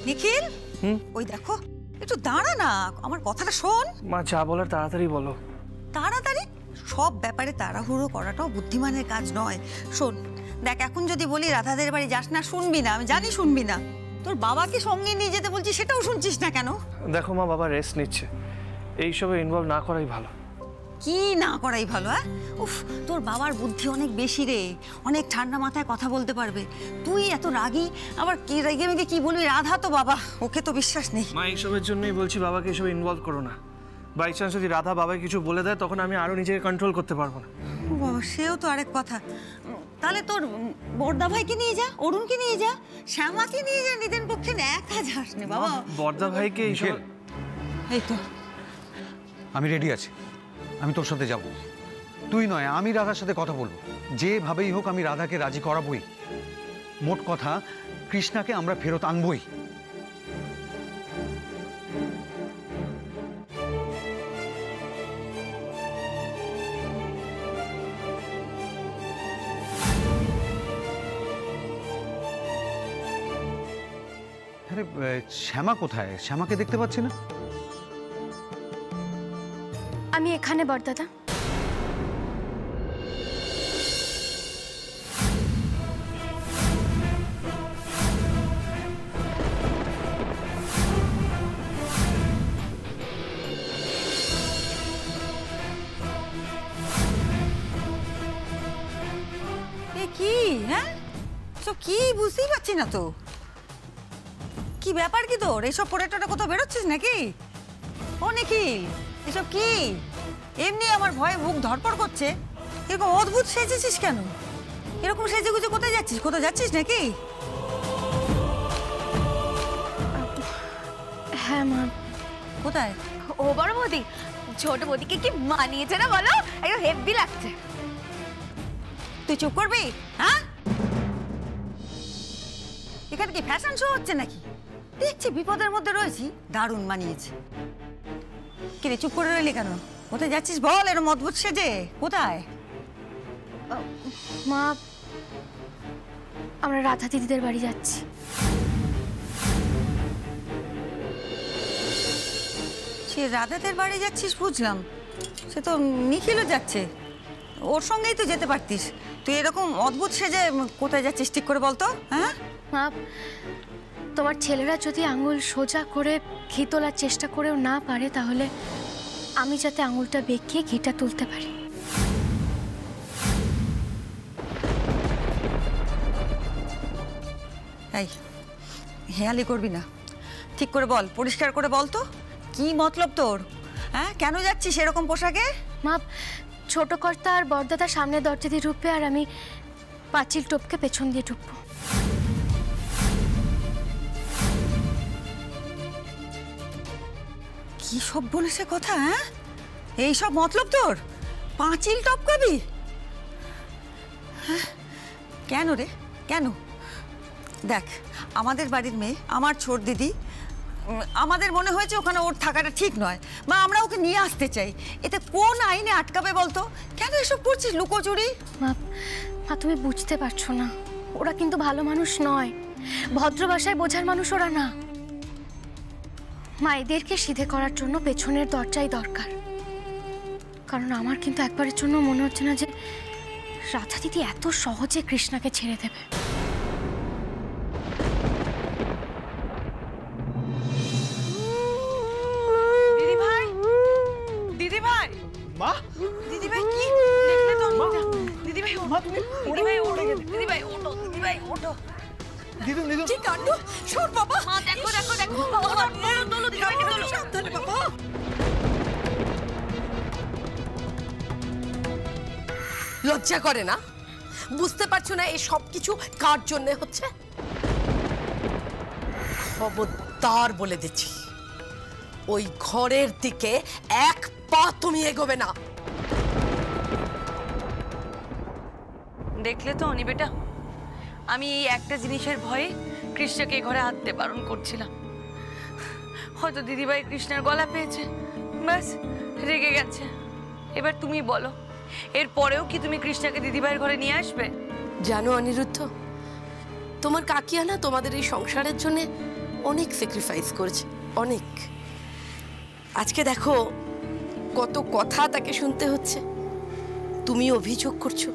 নিখিল, ওই দেখো, একটু দাঁড়া না, আমার কথাটা শোন। মা যা বলার তাড়াতাড়ি বলো। তাড়াতাড়ি? সব ব্যাপারে তাড়াহুড়ো করাটাও বুদ্ধিমানের কাজ নয়। শোন, দেখ, এখন যদি বলি রাধাদের বাড়ি যাস না, শুনবি না, আমি জানি শুনবি না। তোর বাবাকে সঙ্গে নিয়ে যেতে বলছি, সেটাও শুনছিস না কেন? দেখো মা, বাবা রেস্ট নিচ্ছে, এইসবে ইনভলভ না করাই ভালো। কি না করাই ভালো? হ্যাঁ, উফ, তোর বাবার বুদ্ধি অনেক বেশি রে, অনেক ঠান্ডা মাথায় কথা বলতে পারবে। তুই এত রাগী, আবার কি রেগে মেগে কি বলবি? রাধা তো বাবা, ওকে তো বিশ্বাস নেই। মা এইসবের জন্যই বলছি বাবাকে এসবে ইনভলভ করো না। বাই চান্স যদি রাধা বাবাকে কিছু বলে দেয়, তখন আমি আরো নিজেকে কন্ট্রোল করতে পারবো না। ও বাবা, সেও তো আরেক কথা। তাহলে তোর বড়দা ভাইকে নিয়ে যা, অরুণকে নিয়ে যা, শ্যামাকে নিয়ে যা, নিদেন পক্ষে একা যাস না বাবা। বড়দা ভাইকে এইসব। এই তো আমি রেডি আছি, আমি তোর সাথে যাব। তুই নয়, আমি রাধার সাথে কথা বলবো, যেভাবেই হোক আমি রাধাকে রাজি করাবই। মোট কথা, কৃষ্ণাকে আমরা ফেরত আনবই। আরে শ্যামা কোথায়? শ্যামাকে দেখতে পাচ্ছি না। আমি এখানে বড়দাদা। কি? হ্যাঁ, সব কি বুঝতেই পারছি না তো। কি ব্যাপার কি তোর? এইসব পড়েটোটা কোথাও বেরোচ্ছিস নাকি? ও নিখিল, এসব কি? এমনি আমার ভয়ে বুক ধড়পড় করছে। এরকম অদ্ভুত সেজেছিস কেন? এরকম সেজে গুজে কোথায় যাচ্ছিস? কোথাও যাচ্ছিস নাকি? হ্যাঁ মা। কোথায়? ও বড় বৌদি, ছোট বৌদিকে কি মানিয়েছে না বলো? একদম হেভি লাগছে। তুই চুপ করবি? হ্যাঁ, এখানে কি ফ্যাশন শো হচ্ছে নাকি? দেখছি বিপদের মধ্যে রয়েছি, দারুণ মানিয়েছে। কিরে চুপ করে রইলি কেন? কোথায় যাচ্ছিস বল, এরকম অদ্ভুত সেজে? কোথায়? মা, আমরা রাধা দিদিদের বাড়ি যাচ্ছি। সে রাধাদের বাড়ি যাচ্ছিস বুঝলাম, সে তো নিখিলও যাচ্ছে, ওর সঙ্গেই তো যেতে পারতিস। তুই এরকম অদ্ভুত সেজে কোথায় যাচ্ছিস ঠিক করে বলতো? হ্যাঁ মা, তোমার ছেলেরা যদি আঙুল সোজা করে ঘি তোলার চেষ্টা করেও না পারে, তাহলে আমি যাতে আঙুলটা বেঁকিয়ে ঘিটা তুলতে পারি। এই হেয়ালি করবি না, ঠিক করে বল, পরিষ্কার করে বল তো, কি মতলব তোর? হ্যাঁ, কেন যাচ্ছিস এরকম পোশাকে? মা, ছোট কর্তা আর বড়দাদা সামনে দরজা দিয়ে ঢুকবে, আর আমি পাঁচিল টপকে পেছন দিয়ে ঢুকবো। কি সব বলেছে কথা? হ্যাঁ, এই সব মতলব তোর? পাঁচিল টপকাবি? হ্যাঁ, কেন রে, কেন? দেখ, আমাদের বাড়ির মেয়ে, আমার ছোট দিদি, আমাদের মনে হয়েছে ওখানে ওর থাকাটা ঠিক নয়, বা আমরা ওকে নিয়ে আসতে চাই। এতে কোন আইনে আটকাবে বলতো? কেন এসব করছিস লুকোচুরি? মা, তুমি বুঝতে পারছো না, ওরা কিন্তু ভালো মানুষ নয়, ভদ্র ভাষায় বোঝার মানুষ ওরা না। মা, এদেরকে সিধে করার জন্য পেছনের দরজাই দরকার। কারণ আমার কিন্তু একবারের জন্য মনে হচ্ছে না যে রাধা দিদি এত সহজে কৃষ্ণাকে ছেড়ে দেবে। দিদি ভাই, দিদি ভাই, মা, দিদি ভাই, কি দেখলে তো? দিদি ভাই, মা তুমি, দিদি ভাই ওঠো, দিদি ভাই ওঠো, দিদি ভাই ওঠো। দিদু দিদু, কি কাণ্ড! শোন বাবা, মা, দেখো দেখো দেখো, দোলো দিদি ভাই, দোলো, সাবধানে বাবা। লজ্জা করে না? বুঝতে পারছো না এই সব কিছু কার জন্য হচ্ছে? খবরদার বলে দিচ্ছি, ওই ঘরের দিকে এক পা তুমি এগোবে না। দেখলে তো অনি বেটা, আমি এই একটা জিনিসের ভয়ে কৃষ্ণকে ঘরে হাঁটতে বারণ করছিলাম। হয়তো দিদিভাই কৃষ্ণের গলা পেয়েছে, ব্যাস রেগে গেছে। এবার তুমি বলো, এর পরেও কি তুমি কৃষ্ণাকে দিদিভাইয়ের ঘরে নিয়ে আসবে? জানো অনিরুদ্ধ, তোমার কাকিয়া না তোমাদের এই সংসারের জন্য অনেক স্যাক্রিফাইস করেছে, অনেক। আজকে দেখো কত কথা তাকে শুনতে হচ্ছে, তুমি অভিযোগ করছো।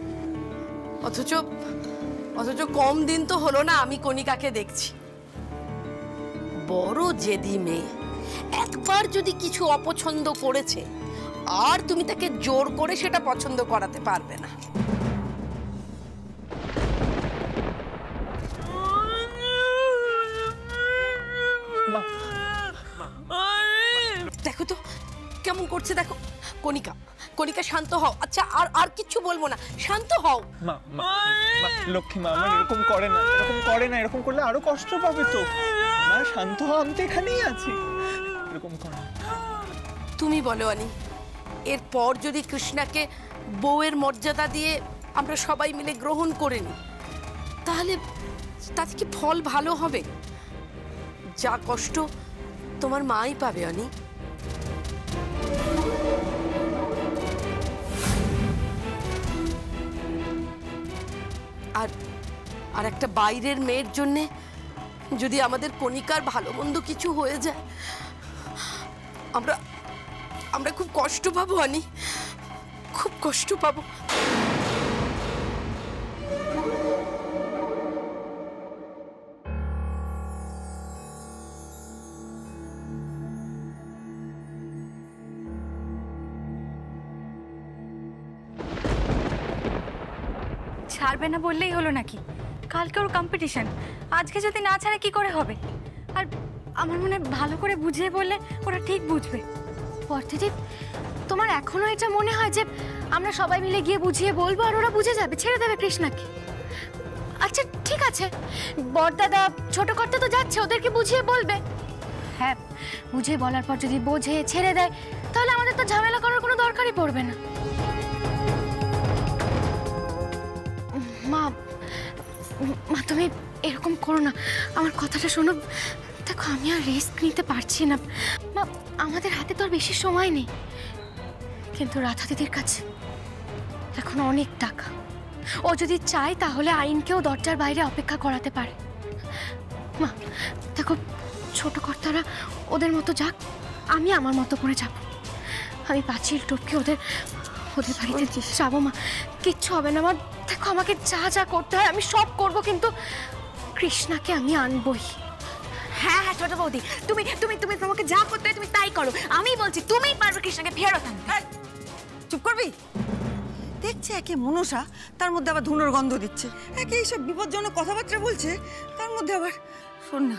অথচ অথচ কম দিন তো হলো না আমি কণিকাকে দেখছি। বড় জেদি মেয়ে, একবার যদি কিছু অপছন্দ করেছে আর তুমি তাকে জোর করে সেটা পছন্দ করাতে পারবে না। দেখো তো কেমন করছে, দেখো। কণিকা, কণিকা শান্ত হও। আচ্ছা আর আর কিছু বলবো না, শান্ত হও। মা লক্ষ্মী মা, আমার এরকম করে না, এরকম করে না, এরকম করলে আরো কষ্ট পাবে তো। মা শান্ত হও, আমি তো এখানেই আছি, এরকম করে। তুমি বলো আনি, এরপর যদি কৃষ্ণাকে বউয়ের মর্যাদা দিয়ে আমরা সবাই মিলে গ্রহণ করে নিই, তাহলে তাতে কি ফল ভালো হবে? যা কষ্ট তোমার মাই পাবে আনি। আর আর একটা বাইরের মেয়ের জন্যে যদি আমাদের কণিকার ভালো মন্দ কিছু হয়ে যায়, আমরা আমরা খুব কষ্ট পাবো আনি, খুব কষ্ট পাবো। ছাড়বে না বললেই হলো নাকি? কালকে ওর কম্পিটিশন, আজকে যদি না ছাড়ে কি করে হবে? আর আমার মনে ভালো করে বুঝিয়ে বললে ওরা ঠিক বুঝবে। পর্দিদীপ, তোমার এখনো এটা মনে হয় যে আমরা সবাই মিলে গিয়ে বুঝিয়ে বলবো আর ওরা বুঝে যাবে, ছেড়ে দেবে কৃষ্ণাকে? আচ্ছা ঠিক আছে, বড়দাদা ছোট কর্তা তো যাচ্ছে, ওদেরকে বুঝিয়ে বলবে। হ্যাঁ, বুঝিয়ে বলার পর যদি বোঝে ছেড়ে দেয়, তাহলে আমাদের তো ঝামেলা করার কোনো দরকারই পড়বে না। মা মা তুমি এরকম করো না, আমার কথাটা শোনো। দেখো আমি আর রিস্ক নিতে পারছি না মা, আমাদের হাতে তো আর বেশি সময় নেই। কিন্তু রাধা দিদির কাছে এখন অনেক টাকা, ও যদি চায় তাহলে আইনকেও দরজার বাইরে অপেক্ষা করাতে পারে। মা দেখো, ছোট কর্তারা ওদের মতো যাক, আমি আমার মতো করে যাব। আমি পাঁচিল টপকে ওদের ওদের বাড়িতে যাবো মা, কিচ্ছু হবে না মা। দেখো আমাকে যা যা করতে হয় আমি সব করব, কিন্তু কৃষ্ণাকে আমি আনবই। হ্যাঁ হ্যাঁ ছোট বৌদি, তুমি তুমি তুমি তোমাকে যা করতে হয় তুমি তাই করো। আমি বলছি তুমিই পারবে কৃষ্ণাকে ফেরত আনতে। চুপ করবি? দেখছে একে মনসা, তার মধ্যে আবার ধুনোর গন্ধ দিচ্ছে। একে এইসব বিপজ্জনক কথাবার্তা বলছে, তার মধ্যে আবার শোন না,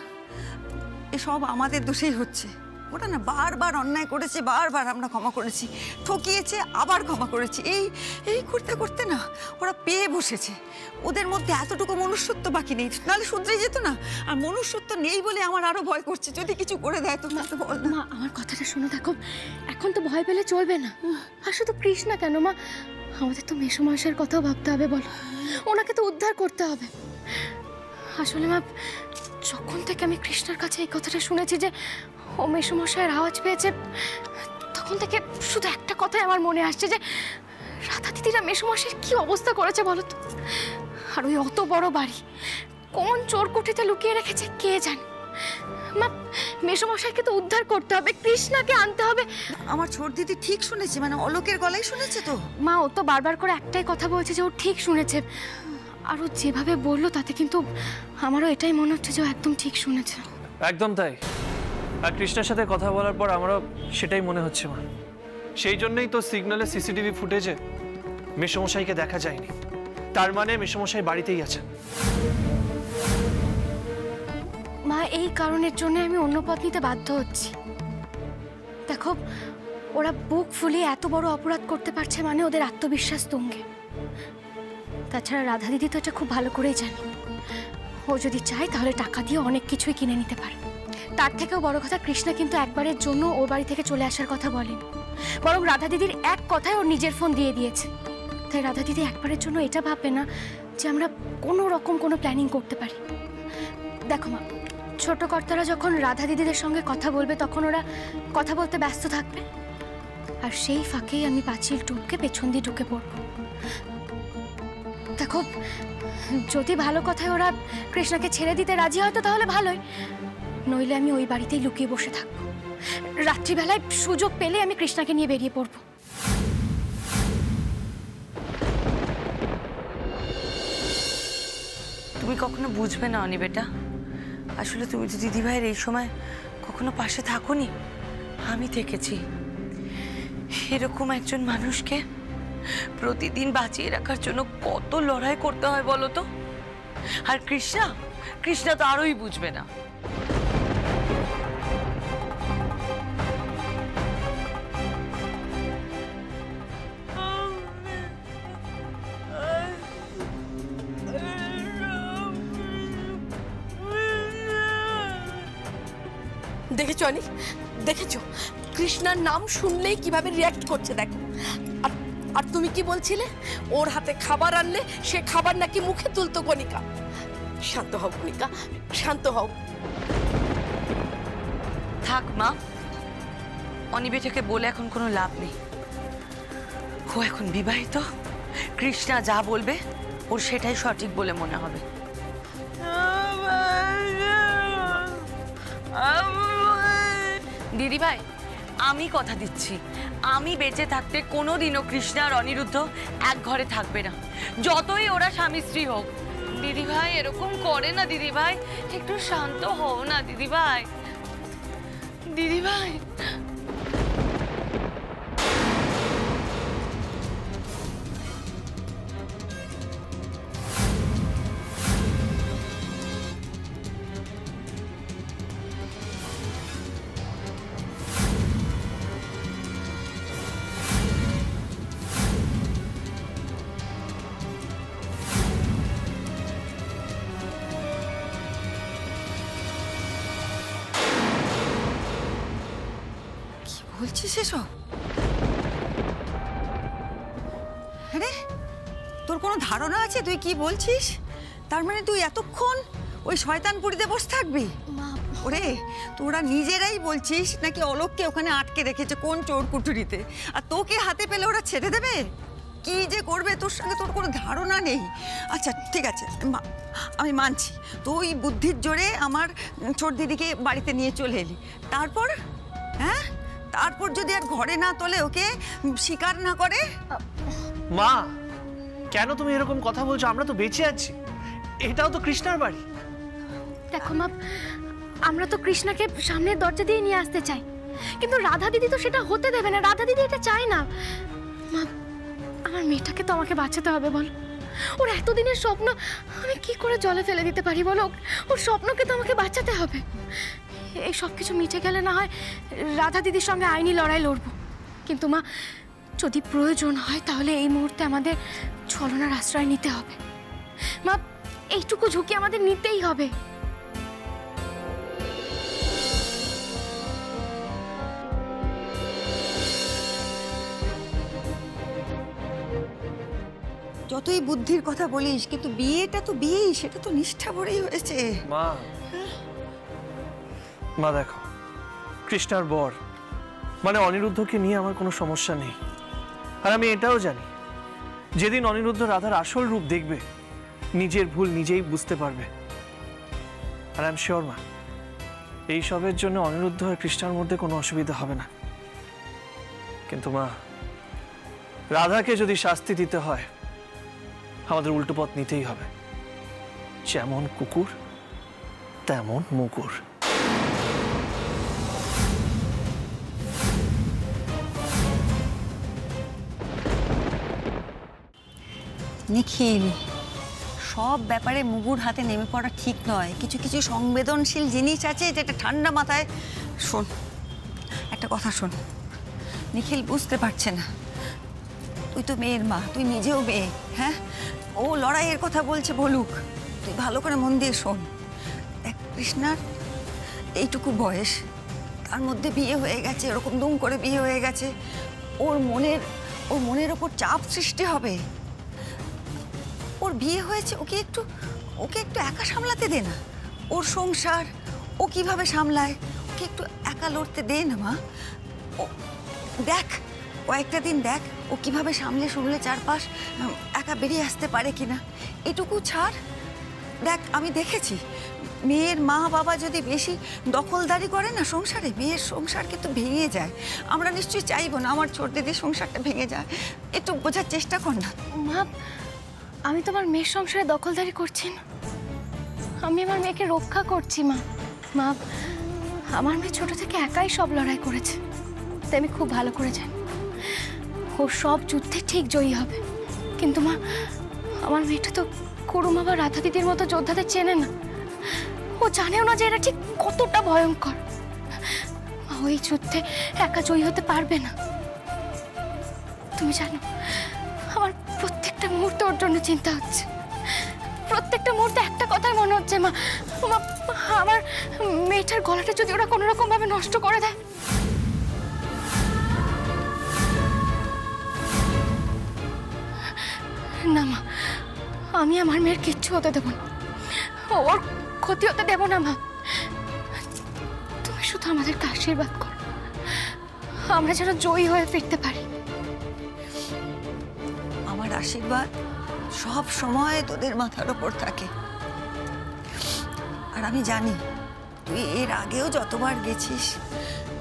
এসব আমাদের দোষেই হচ্ছে। ওটা না বারবার অন্যায় করেছে, বারবার আমরা ক্ষমা করেছি, ঠকিয়েছে আবার ক্ষমা করেছি। এই এই করতে করতে না ওরা পেয়ে বসেছে। ওদের মধ্যে এতটুকু মনুষ্যত্ব বাকি নেই, নাহলে শুধরে যেত না। আর মনুষ্যত্ব নেই বলে আমার আরো ভয় করছে, যদি কিছু করে দেয় তো। না তো বল না। মা আমার কথাটা শোনো, দেখো এখন তো ভয় পেলে চলবে না। আর শুধু কৃষ্ণা কেন মা, আমাদের তো মেসোমশাইয়ের কথাও ভাবতে হবে, বলো। ওনাকে তো উদ্ধার করতে হবে। আসলে মা, যখন থেকে আমি কৃষ্ণার কাছে এই কথাটা শুনেছি যে ও মেসোমশাইয়ের আওয়াজ পেয়েছে, তখন থেকে শুধু একটা কথাই আমার মনে আসছে যে রাধা দিদিরা মেসোমশাইয়ের কি অবস্থা করেছে বলো তো। আর ওই অত বড় বাড়ি কোন চোরকুঠিতে লুকিয়ে রেখেছে কে জানে। মা মেসোমশাইকে তো উদ্ধার করতে হবে, কৃষ্ণাকে আনতে হবে। আমার ছোট দিদি ঠিক শুনেছে, মানে অলোকের গলায় শুনেছে তো। মা ও তো বারবার করে একটাই কথা বলছে যে ও ঠিক শুনেছে, আর ও যেভাবে বললো তাতে কিন্তু আমারও এটাই মনে হচ্ছে যে ও একদম ঠিক শুনেছে। একদম তাই। আর কৃষ্ণের সাথে কথা বলার পর আমারও সেটাই মনে হচ্ছে মা। সেই জন্যই তো সিগন্যালে সিসিটিভি ফুটেজে মেসোমশাইকে দেখা যায়নি। তার মানে মেসোমশাই বাড়িতেই আছেন। মা এই কারণের জন্য আমি অন্য পথ নিতে বাধ্য হচ্ছি। দেখো ওরা বুক ফুলিয়ে এত বড় অপরাধ করতে পারছে মানে ওদের আত্মবিশ্বাস তুঙ্গে। তাছাড়া রাধা দিদি তো এটা খুব ভালো করেই জানে, ও যদি চায় তাহলে টাকা দিয়ে অনেক কিছুই কিনে নিতে পারে। তার থেকেও বড় কথা, কৃষ্ণা কিন্তু একবারের জন্য ওর বাড়ি থেকে চলে আসার কথা বলেন, বরং রাধা দিদির এক কথায় ওর নিজের ফোন দিয়ে দিয়েছে। তাই রাধা দিদি একবারের জন্য এটা ভাববে না যে আমরা কোনো রকম কোনো প্ল্যানিং করতে পারি। দেখো মা, ছোট কর্তারা যখন রাধা দিদিদের সঙ্গে কথা বলবে তখন ওরা কথা বলতে ব্যস্ত থাকবে, আর সেই ফাঁকেই আমি পাঁচিল টুপকে পেছন দিয়ে ঢুকে পড়ব। দেখো যদি ভালো কথায় ওরা কৃষ্ণাকে ছেড়ে দিতে রাজি হয় তো তাহলে ভালোই, নইলে আমি ওই বাড়িতেই লুকিয়ে বসে থাকবো। রাত্রিবেলায় সুযোগ পেলে আমি কৃষ্ণাকে নিয়ে বেরিয়ে পড়বো। তুমি কখনো বুঝবে না অনি বেটা, আসলে তুমি তো দিদিভাইয়ের এই সময় কখনো পাশে থাকোনি, আমি থেকেছি। এরকম একজন মানুষকে প্রতিদিন বাঁচিয়ে রাখার জন্য কত লড়াই করতে হয় বলো তো। আর কৃষ্ণা তো আরোই বুঝবে না। দেখেছো অনি, দেখেছো কৃষ্ণার নাম শুনলেই কিভাবে রিয়াক্ট করছে দেখো। আর তুমি কি বলছিলে, ওর হাতে খাবার আনলে সে খাবার নাকি মুখে তুলতো। কণিকা, শান্ত হও কণিকা, শান্ত হও। থাক মা, অনিবেটাকে বলে এখন কোনো লাভ নেই। ও এখন বিবাহিত, কৃষ্ণা যা বলবে ওর সেটাই সঠিক বলে মনে হবে। দিদিভাই, আমি কথা দিচ্ছি, আমি বেঁচে থাকতে কোনোদিনও কৃষ্ণা আর অনিরুদ্ধ এক ঘরে থাকবে না, যতই ওরা স্বামী স্ত্রী হোক। দিদিভাই এরকম করে না দিদিভাই, একটু শান্ত হও না দিদিভাই। দিদিভাই বলছিস এসব? আরে তোর কোনো ধারণা আছে তুই কি বলছিস? তার মানে তুই এতক্ষণ ওই শয়তানপুরীতে বসে থাকবি? ওরে তোরা নিজেরাই বলছিস নাকি অলোককে ওখানে আটকে রেখেছে কোন চোর কুঠুরিতে, আর তোকে হাতে পেলে ওরা ছেড়ে দেবে? কি যে করবে তোর সঙ্গে তোর কোনো ধারণা নেই। আচ্ছা ঠিক আছে, আমি মানছি তুই বুদ্ধির জোরে আমার ছোট দিদিকে বাড়িতে নিয়ে চলে এলি, তারপর হ্যাঁ তারপর যদি আর ঘরে না তোলে, ওকে স্বীকার না করে। মা কেন তুমি এরকম কথা বলছো? আমরা তো বেঁচে আছি, এটাও তো কৃষ্ণার বাড়ি। দেখো মা, আমরা তো কৃষ্ণাকে সামনের দরজা দিয়ে নিয়ে আসতে চাই, কিন্তু রাধা দিদি তো সেটা হতে দেবে না। রাধা দিদি এটা চায় না। মা, আমার মেয়েটাকে তো আমাকে বাঁচাতে হবে বলো। ওর এতদিনের স্বপ্ন আমি কি করে জলে ফেলে দিতে পারি বলো? ওর স্বপ্নকে তো আমাকে বাঁচাতে হবে। এই সব কিছু মিটে গেলে না হয় রাধা দিদির সঙ্গে আইনি লড়াই লড়বো, কিন্তু মা যদি প্রয়োজন হয় তাহলে এই মুহূর্তে আমাদের ছলনার আশ্রয় নিতে হবে। মা, এইটুকু ঝুঁকি আমাদের নিতেই হবে। যতই বুদ্ধির কথা বলিস, কিন্তু বিয়েটা তো বিয়েই, সেটা তো নিষ্ঠা ভরেই হয়েছে। মা দেখো, কৃষ্ণার বর মানে অনিরুদ্ধকে নিয়ে আমার কোনো সমস্যা নেই। আর আমি এটাও জানি, যেদিন অনিরুদ্ধ রাধার আসল রূপ দেখবে, নিজের ভুল নিজেই বুঝতে পারবে। আর আই এম শিওর মা, এই সবের জন্য অনিরুদ্ধ আর কৃষ্ণার মধ্যে কোনো অসুবিধা হবে না। কিন্তু মা, রাধাকে যদি শাস্তি দিতে হয়, আমাদের উল্টো পথ নিতেই হবে। যেমন কুকুর তেমন মুগুর। নিখিল, সব ব্যাপারে মুগুর হাতে নেমে পড়া ঠিক নয়। কিছু কিছু সংবেদনশীল জিনিস আছে যেটা ঠান্ডা মাথায়। শোন, একটা কথা শোন, নিখিল বুঝতে পারছে না, তুই তো মেয়ের মা, তুই নিজেও মেয়ে। হ্যাঁ, ও লড়াইয়ের কথা বলছে, বলুক, তুই ভালো করে মন দিয়ে শোন। দেখ, কৃষ্ণার এইটুকু বয়স, তার মধ্যে বিয়ে হয়ে গেছে, এরকম দুম করে বিয়ে হয়ে গেছে, ওর মনের ওপর চাপ সৃষ্টি হবে। ওর বিয়ে হয়েছে, ওকে একটু একা সামলাতে দে না। ওর সংসার ও কিভাবে সামলায়, ওকে একটু একা লড়তে দে না মা। ও দেখ, কয়েকটা দিন দেখ ও কিভাবে সামলে চারপাশ একা বেরিয়ে আসতে পারে কিনা, এটুকু ছাড়। দেখ, আমি দেখেছি মেয়ের মা বাবা যদি বেশি দখলদারি করে না সংসারে, মেয়ের সংসার কিন্তু ভেঙে যায়। আমরা নিশ্চয়ই চাইবো না আমার ছোট দিদির সংসারটা ভেঙে যায়। একটু বোঝার চেষ্টা কর না। মা, আমি তোমার মেয়ের সংসারে দখলদারি করছি না, আমি আমার মেয়েকে রক্ষা করছি। মা, মা, আমার মেয়ে ছোট থেকে একাই সব লড়াই করেছে, তাই আমি খুব ভালো করে জানি ও সব যুদ্ধে ঠিক জয়ী হবে। কিন্তু মা, আমার মেয়েটা তো করুমা বা রাধা দিদির মতো যোদ্ধাদের চেনে না, ও জানেও না যে এরা ঠিক কতটা ভয়ঙ্কর। মা, ওই যুদ্ধে একা জয়ী হতে পারবে না। তুমি জানো, আমার প্রত্যেকটা মুহূর্তে ওর জন্য চিন্তা হচ্ছে, প্রত্যেকটা মুহূর্তে একটা কথাই মনে হচ্ছে, মা, আমার মেয়েটার গলাটা যদি ওরা কোনো রকম ভাবে নষ্ট করে দেয়। না মা, আমি আমার মেয়ের কিচ্ছু হতে দেব না, ওর ক্ষতি হতে দেব না। মা, তুমি শুধু আমাদেরকে আশীর্বাদ করো, আমরা যেন জয়ী হয়ে ফিরতে পারি। আমার আশীর্বাদ সব সময় তোদের মাথার ওপর থাকে। আর আমি জানি তুই এর আগেও যতবার গেছিস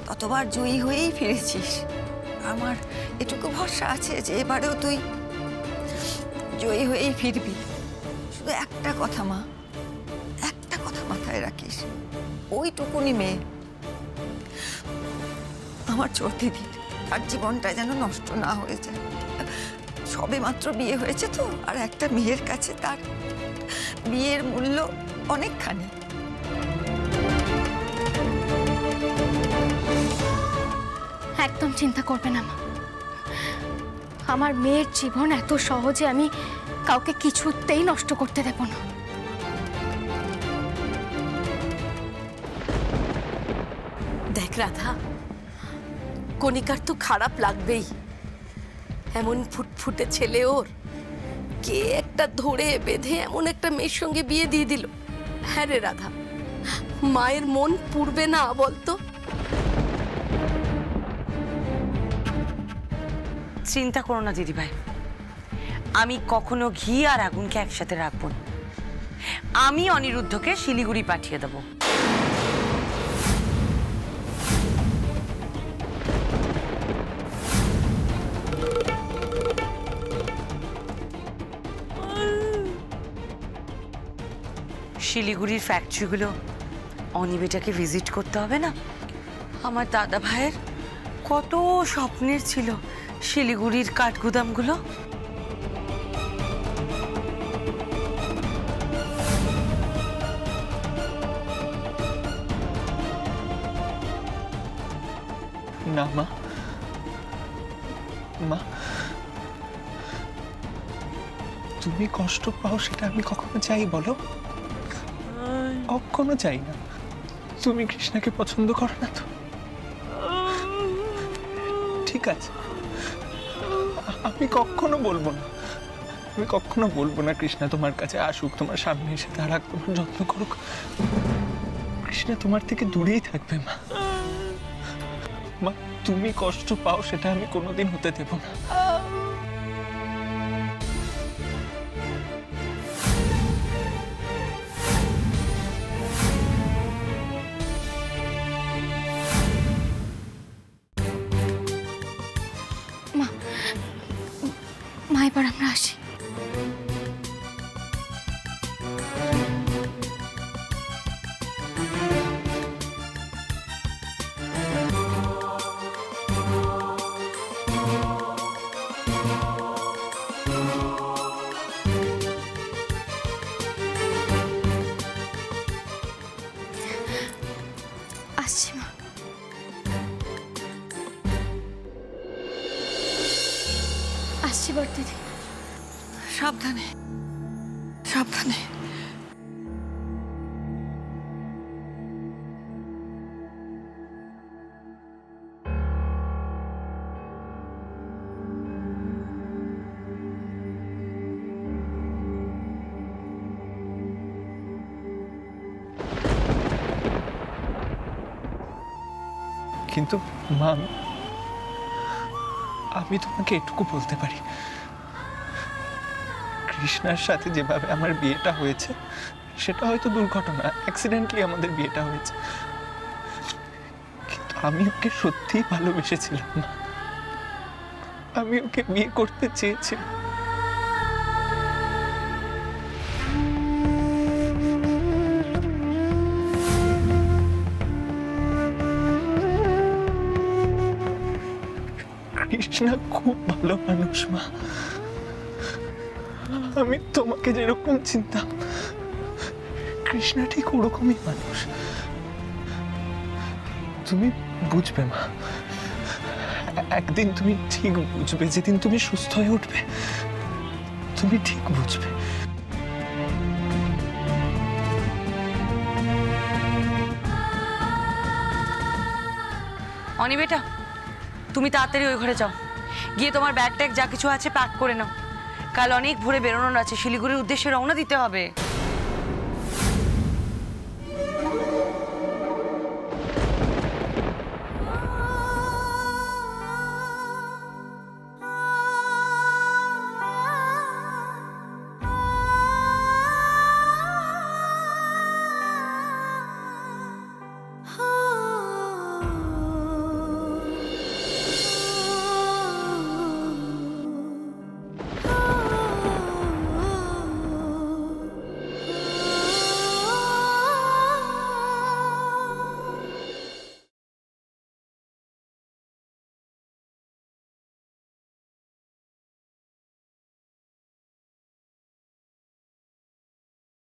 ততবার জয়ী হয়েই ফিরেছিস। আমার এটুকু ভরসা আছে যে এবারেও তুই জয়ী হয়েই ফিরবি। শুধু একটা কথা মা, একটা কথা মাথায় রাখিস, ওইটুকুনি মেয়ে আমার ছোট দিদির, তার জীবনটা যেন নষ্ট না হয়ে যায়। সবে মাত্র বিয়ে হয়েছে তো, আর একটা মেয়ের কাছে তার বিয়ের মূল্য অনেকখানি। একদম চিন্তা করবে না মা, আমার মেয়ের জীবন এত সহজে আমি কাউকে কিছুতেই নষ্ট করতে দেব না। দেখ রাধা, কণিকার তো খারাপ লাগবেই, এমন ফুটফুটে ছেলে ওর, কে একটা ধরে বেঁধে এমন একটা মেয়ের সঙ্গে বিয়ে দিয়ে দিল। হ্যাঁ রে রাধা, মায়ের মন পুড়বে না বলতো? চিন্তা করো না দিদিভাই, আমি কখনো ঘি আর আগুনকে একসাথে রাখবো না। আমি অনিরুদ্ধকে শিলিগুড়ি পাঠিয়ে দেবো। শিলিগুড়ির ফ্যাক্টরিগুলো অনিবেটাকে ভিজিট করতে হবে না? আমার দাদা ভাইয়ের কত স্বপ্নের ছিল শিলিগুড়ির কাঠগুদামগুলো। না মা, মা, তুমি কষ্ট পাও সেটা আমি কখনো চাই বলো? কখনো চাই না। তুমি কৃষ্ণাকে পছন্দ করো না তো? ঠিক আছে, আমি কখনো বলবো না, আমি কখনো বলবো না কৃষ্ণা তোমার কাছে আসুক, তোমার সামনে এসে দাঁড়াক, তোমার যত্ন করুক। কৃষ্ণা তোমার থেকে দূরেই থাকবে মা। মা, তুমি কষ্ট পাও সেটা আমি কোনোদিন হতে দেব না। মা, এবার আমরা আসি। আসছি মা। আসছি বড়দিদি। সাবধানে, সাবধানে। কিন্তু মা, আমি তোমাকে এটুকু বলতে পারি, কৃষ্ণার সাথে যেভাবে আমার বিয়েটা হয়েছে সেটা হয়তো দুর্ঘটনা, অ্যাক্সিডেন্টলি আমাদের বিয়েটা হয়েছে, কিন্তু আমি ওকে সত্যিই ভালোবেসেছিলাম মা। আমি ওকে বিয়ে করতে চেয়েছিলাম। কৃষ্ণা খুব ভালো মানুষ মা। আমি তোমাকে যেরকম চিনতাম, কৃষ্ণা ঠিক ওরকমই মানুষ। তুমি বুঝবে মা, একদিন তুমি ঠিক বুঝবে, যেদিন তুমি সুস্থ হয়ে উঠবে তুমি ঠিক বুঝবে। অনি বেটা, তুমি তাড়াতাড়ি ওই ঘরে যাও, গিয়ে তোমার ব্যাগ ট্যাগ যা কিছু আছে প্যাক করে নাও। কাল অনেক ভোরে বেরোনোর আছে, শিলিগুড়ির উদ্দেশ্যে রওনা দিতে হবে।